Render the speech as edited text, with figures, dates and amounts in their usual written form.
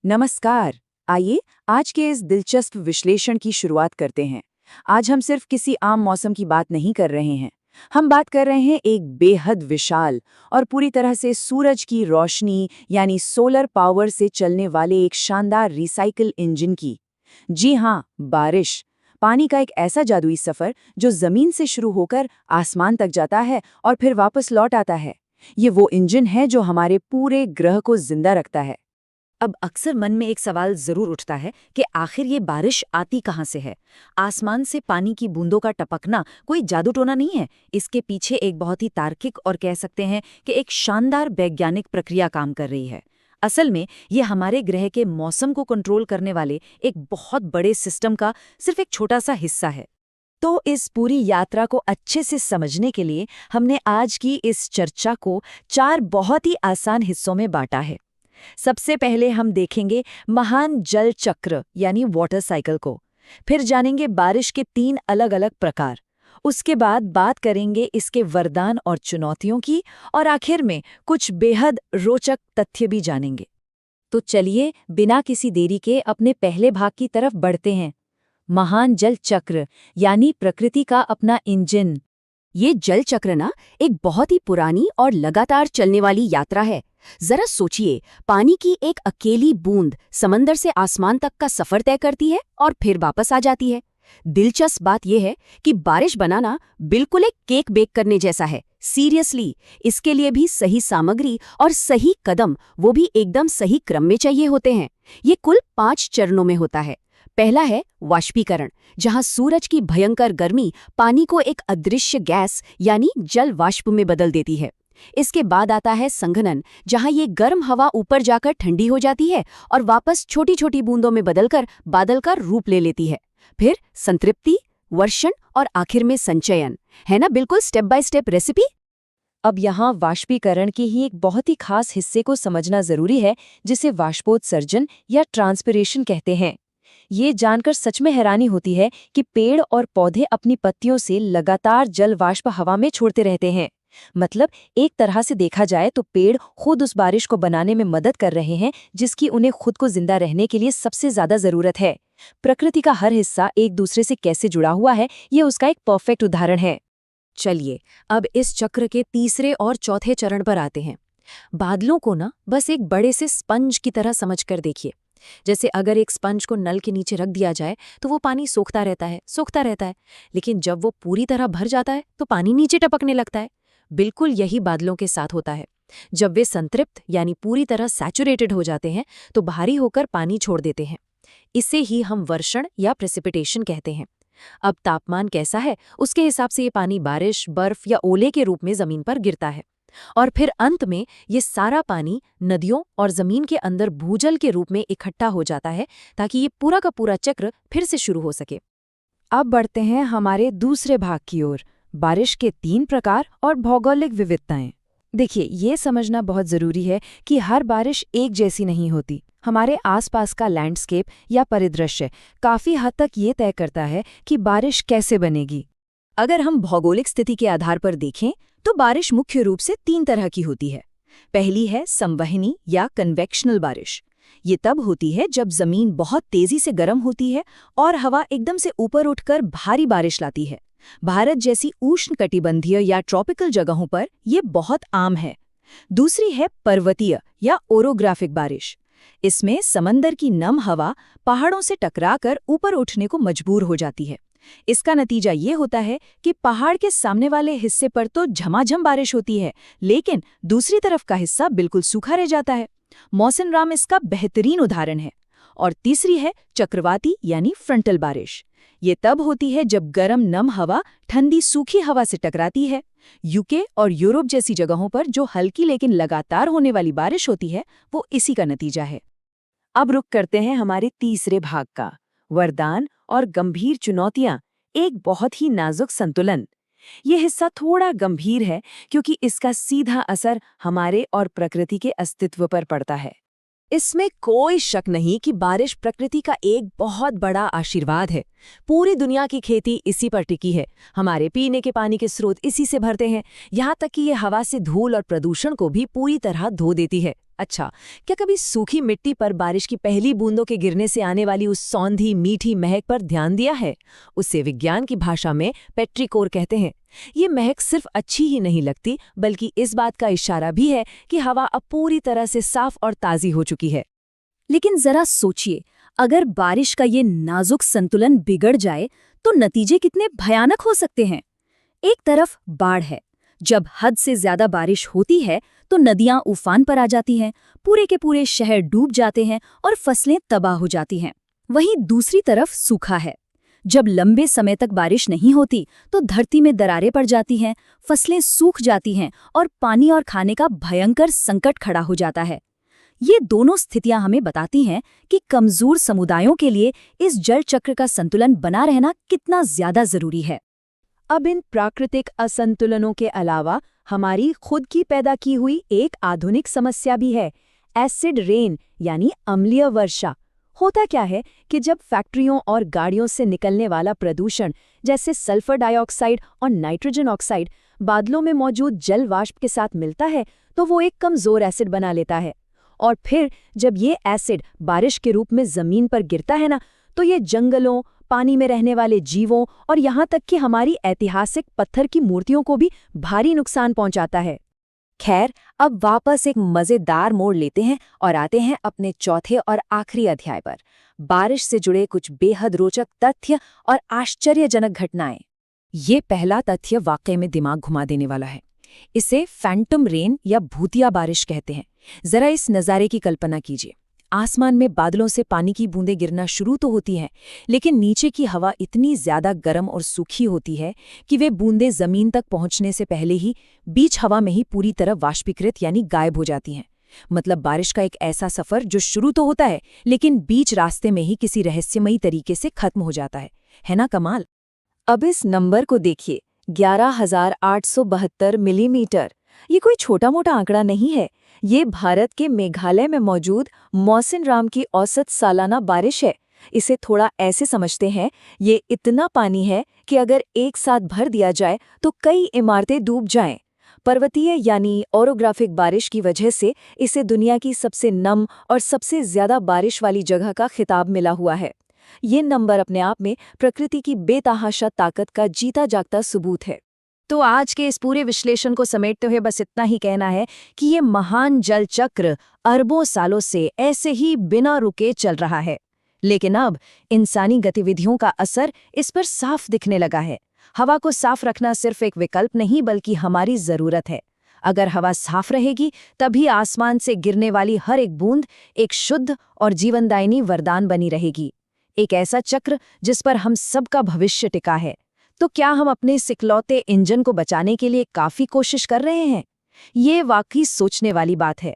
नमस्कार। आइए आज के इस दिलचस्प विश्लेषण की शुरुआत करते हैं। आज हम सिर्फ किसी आम मौसम की बात नहीं कर रहे हैं। हम बात कर रहे हैं एक बेहद विशाल और पूरी तरह से सूरज की रोशनी यानी सोलर पावर से चलने वाले एक शानदार रिसाइकिल इंजन की। जी हाँ, बारिश। पानी का एक ऐसा जादुई सफर जो जमीन से शुरू होकर आसमान तक जाता है और फिर वापस लौट आता है। ये वो इंजन है जो हमारे पूरे ग्रह को जिंदा रखता है। अब अक्सर मन में एक सवाल जरूर उठता है कि आखिर ये बारिश आती कहाँ से है। आसमान से पानी की बूंदों का टपकना कोई जादू टोना नहीं है। इसके पीछे एक बहुत ही तार्किक और कह सकते हैं कि एक शानदार वैज्ञानिक प्रक्रिया काम कर रही है। असल में ये हमारे ग्रह के मौसम को कंट्रोल करने वाले एक बहुत बड़े सिस्टम का सिर्फ एक छोटा सा हिस्सा है। तो इस पूरी यात्रा को अच्छे से समझने के लिए हमने आज की इस चर्चा को 4 बहुत ही आसान हिस्सों में बांटा है। सबसे पहले हम देखेंगे महान जल चक्र यानी वाटर साइकिल को। फिर जानेंगे बारिश के 3 अलग-अलग प्रकार। उसके बाद बात करेंगे इसके वरदान और चुनौतियों की, और आखिर में कुछ बेहद रोचक तथ्य भी जानेंगे। तो चलिए बिना किसी देरी के अपने पहले भाग की तरफ बढ़ते हैं। महान जल चक्र यानी प्रकृति का अपना इंजन। ये जल चक्र ना एक बहुत ही पुरानी और लगातार चलने वाली यात्रा है। जरा सोचिए, पानी की एक अकेली बूंद समंदर से आसमान तक का सफर तय करती है और फिर वापस आ जाती है। दिलचस्प बात यह है कि बारिश बनाना बिल्कुल एक केक बेक करने जैसा है। सीरियसली, इसके लिए भी सही सामग्री और सही कदम, वो भी एकदम सही क्रम में चाहिए होते हैं। ये कुल 5 चरणों में होता है। पहला है वाष्पीकरण, जहां सूरज की भयंकर गर्मी पानी को एक अदृश्य गैस यानी जल वाष्प में बदल देती है। इसके बाद आता है संघनन, जहां ये गर्म हवा ऊपर जाकर ठंडी हो जाती है और वापस छोटी छोटी बूंदों में बदलकर बादल का रूप ले लेती है। फिर संतृप्ति, वर्षण और आखिर में संचयन। है ना बिल्कुल स्टेप बाय स्टेप रेसिपी। अब यहाँ वाष्पीकरण के ही एक बहुत ही खास हिस्से को समझना जरूरी है, जिसे वाष्पोत्सर्जन या ट्रांसपिरेशन कहते हैं। ये जानकर सच में हैरानी होती है कि पेड़ और पौधे अपनी पत्तियों से लगातार जल वाष्प हवा में छोड़ते रहते हैं। मतलब एक तरह से देखा जाए तो पेड़ खुद उस बारिश को बनाने में मदद कर रहे हैं जिसकी उन्हें खुद को जिंदा रहने के लिए सबसे ज्यादा जरूरत है। प्रकृति का हर हिस्सा एक दूसरे से कैसे जुड़ा हुआ है, ये उसका एक परफेक्ट उदाहरण है। चलिए अब इस चक्र के तीसरे और चौथे चरण पर आते हैं। बादलों को ना बस एक बड़े से स्पंज की तरह समझकर देखिए। जैसे अगर एक स्पंज को नल के नीचे रख दिया जाए तो वो पानी सोखता रहता है, लेकिन जब वो पूरी तरह भर जाता है तो पानी नीचे टपकने लगता है। बिल्कुल यही बादलों के साथ होता है। जब वे संतृप्त यानी पूरी तरह सैचुरेटेड हो जाते हैं तो भारी होकर पानी छोड़ देते हैं। इसे ही हम वर्षण या प्रेसिपिटेशन कहते हैं। अब तापमान कैसा है उसके हिसाब से ये पानी बारिश, बर्फ या ओले के रूप में जमीन पर गिरता है, और फिर अंत में ये सारा पानी नदियों और जमीन के अंदर भूजल के रूप में इकट्ठा हो जाता है, ताकि ये पूरा का पूरा चक्र फिर से शुरू हो सके। अब बढ़ते हैं हमारे दूसरे भाग की ओर, बारिश के 3 प्रकार और भौगोलिक विविधताएं। देखिए, ये समझना बहुत जरूरी है कि हर बारिश एक जैसी नहीं होती। हमारे आसपास का लैंडस्केप या परिदृश्य काफी हद तक ये तय करता है कि बारिश कैसे बनेगी। अगर हम भौगोलिक स्थिति के आधार पर देखें तो बारिश मुख्य रूप से 3 तरह की होती है। पहली है संवहनी या कन्वेक्शनल बारिश। ये तब होती है जब जमीन बहुत तेजी से गर्म होती है और हवा एकदम से ऊपर उठकर भारी बारिश लाती है। भारत जैसी उष्णकटिबंधीय या ट्रॉपिकल जगहों पर यह बहुत आम है। दूसरी है पर्वतीय या ओरोग्राफिक बारिश। इसमें समंदर की नम हवा पहाड़ों से टकराकर ऊपर उठने को मजबूर हो जाती है। इसका नतीजा ये होता है कि पहाड़ के सामने वाले हिस्से पर तो झमाझम बारिश होती है, लेकिन दूसरी तरफ का हिस्सा बिल्कुल सूखा रह जाता है। मौसम इसका बेहतरीन उदाहरण है। और तीसरी है चक्रवाती यानी फ्रंटल बारिश। ये तब होती है जब गर्म नम हवा ठंडी सूखी हवा से टकराती है। यूके और यूरोप जैसी जगहों पर जो हल्की लेकिन लगातार होने वाली बारिश होती है, वो इसी का नतीजा है। अब रुक करते हैं हमारे तीसरे भाग का, वरदान और गंभीर चुनौतियां, एक बहुत ही नाजुक संतुलन। ये हिस्सा थोड़ा गंभीर है क्योंकि इसका सीधा असर हमारे और प्रकृति के अस्तित्व पर पड़ता है। इसमें कोई शक नहीं कि बारिश प्रकृति का एक बहुत बड़ा आशीर्वाद है। पूरी दुनिया की खेती इसी पर टिकी है। हमारे पीने के पानी के स्रोत इसी से भरते हैं, यहाँ तक कि ये हवा से धूल और प्रदूषण को भी पूरी तरह धो देती है। अच्छा, क्या कभी सूखी मिट्टी पर बारिश की पहली बूंदों के गिरने से आने वाली उस सौंधी मीठी महक पर ध्यान दिया है? उसे विज्ञान की भाषा में पेट्रिकोर कहते हैं। ये महक सिर्फ अच्छी ही नहीं लगती, बल्कि इस बात का इशारा भी है कि हवा अब पूरी तरह से साफ और ताज़ी हो चुकी है। लेकिन जरा सोचिए, अगर बारिश का ये नाजुक संतुलन बिगड़ जाए तो नतीजे कितने भयानक हो सकते हैं। एक तरफ बाढ़ है। जब हद से ज्यादा बारिश होती है तो नदियां उफान पर आ जाती हैं, पूरे के पूरे शहर डूब जाते हैं और फसलें तबाह हो जाती हैं। वहीं दूसरी तरफ सूखा है। जब लंबे समय तक बारिश नहीं होती तो धरती में दरारें पड़ जाती हैं, फसलें सूख जाती हैं और पानी और खाने का भयंकर संकट खड़ा हो जाता है। ये दोनों स्थितियां हमें बताती हैं कि कमजोर समुदायों के लिए इस जल चक्र का संतुलन बना रहना कितना ज्यादा जरूरी है। अब इन प्राकृतिक असंतुलनों के अलावा हमारी खुद की पैदा की हुई एक आधुनिक समस्या भी है, एसिड रेन यानी अम्लीय वर्षा। होता क्या है कि जब फैक्ट्रियों और गाड़ियों से निकलने वाला प्रदूषण जैसे सल्फर डाइऑक्साइड और नाइट्रोजन ऑक्साइड बादलों में मौजूद जल वाष्प के साथ मिलता है तो वो एक कमजोर एसिड बना लेता है। और फिर जब ये एसिड बारिश के रूप में जमीन पर गिरता है ना, तो ये जंगलों, पानी में रहने वाले जीवों और यहाँ तक कि हमारी ऐतिहासिक पत्थर की मूर्तियों को भी भारी नुकसान पहुंचाता है। खैर, अब वापस एक मजेदार मोड़ लेते हैं और आते हैं अपने चौथे और आखिरी अध्याय पर, बारिश से जुड़े कुछ बेहद रोचक तथ्य और आश्चर्यजनक घटनाएं। ये पहला तथ्य वाकई में दिमाग घुमा देने वाला है। इसे फैंटम रेन या भूतिया बारिश कहते हैं। जरा इस नज़ारे की कल्पना कीजिए। आसमान में बादलों से पानी की बूंदें गिरना शुरू तो होती हैं, लेकिन नीचे की हवा इतनी ज्यादा गर्म और सूखी होती है कि वे बूंदें जमीन तक पहुंचने से पहले ही बीच हवा में ही पूरी तरह वाष्पीकृत यानी गायब हो जाती हैं। मतलब बारिश का एक ऐसा सफर जो शुरू तो होता है, लेकिन बीच रास्ते में ही किसी रहस्यमयी तरीके से खत्म हो जाता है ना कमाल? अब इस नंबर को देखिए, 11,872 मिलीमीटर। ये कोई छोटा मोटा आंकड़ा नहीं है। ये भारत के मेघालय में मौजूद मौसिनराम की औसत सालाना बारिश है। इसे थोड़ा ऐसे समझते हैं, ये इतना पानी है कि अगर एक साथ भर दिया जाए तो कई इमारतें डूब जाएं। पर्वतीय यानी ओरोग्राफिक बारिश की वजह से इसे दुनिया की सबसे नम और सबसे ज्यादा बारिश वाली जगह का खिताब मिला हुआ है। ये नंबर अपने आप में प्रकृति की बेतहाशा ताकत का जीता जागता सबूत है। तो आज के इस पूरे विश्लेषण को समेटते हुए बस इतना ही कहना है कि ये महान जल चक्र अरबों सालों से ऐसे ही बिना रुके चल रहा है, लेकिन अब इंसानी गतिविधियों का असर इस पर साफ दिखने लगा है। हवा को साफ रखना सिर्फ एक विकल्प नहीं बल्कि हमारी जरूरत है। अगर हवा साफ रहेगी तभी आसमान से गिरने वाली हर एक बूंद एक शुद्ध और जीवनदायिनी वरदान बनी रहेगी। एक ऐसा चक्र जिस पर हम सबका भविष्य टिका है। तो क्या हम अपने सिकलौते इंजन को बचाने के लिए काफी कोशिश कर रहे हैं? ये वाकई सोचने वाली बात है।